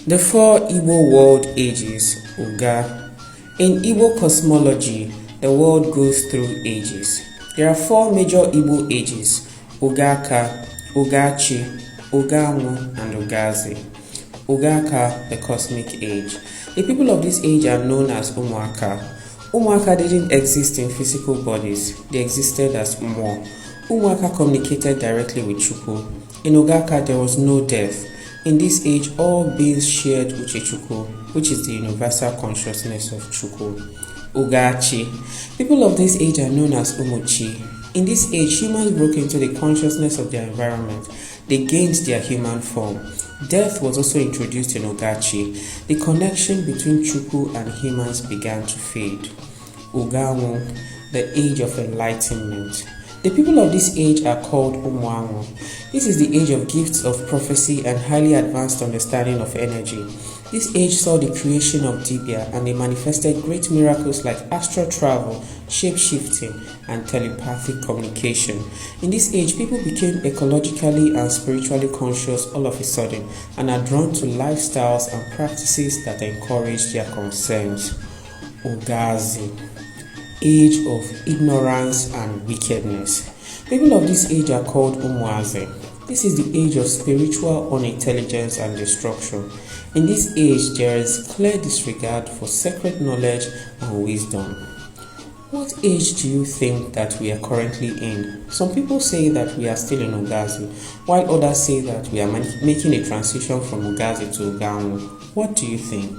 The four Igbo world ages, ụgha. In Igbo cosmology, the world goes through ages. There are four major Igbo ages, ụgha, ụghachi, ụghanwu, and ụghazi. Ụgha, the cosmic age. The people of this age are known as ụmụaka. Ụmụaka didn't exist in physical bodies, they existed as mmụọ. Ụmụaka communicated directly with Chukwu. In ụgha, there was no death. In this age, all beings shared Uchechukwu, which is the universal consciousness of Chukwu. Ụghachi. People of this age are known as Umuchi. In this age, humans broke into the consciousness of their environment. They gained their human form. Death was also introduced in ụghachi. The connection between Chukwu and humans began to fade. Ụghanwu, the age of enlightenment. The people of this age are called ụmụanwụ. This is the age of gifts of prophecy and highly advanced understanding of energy. This age saw the creation of Dibia, and they manifested great miracles like astral travel, shape-shifting, and telepathic communication. In this age, people became ecologically and spiritually conscious all of a sudden and are drawn to lifestyles and practices that encourage their concerns. Ụghazi, age of ignorance and wickedness. People of this age are called ụmụazị. This is the age of spiritual unintelligence and destruction. In this age, there is clear disregard for sacred knowledge and wisdom. What age do you think that we are currently in? Some people say that we are still in ụghazi, while others say that we are making a transition from ụghazi to ụghanwu. What do you think?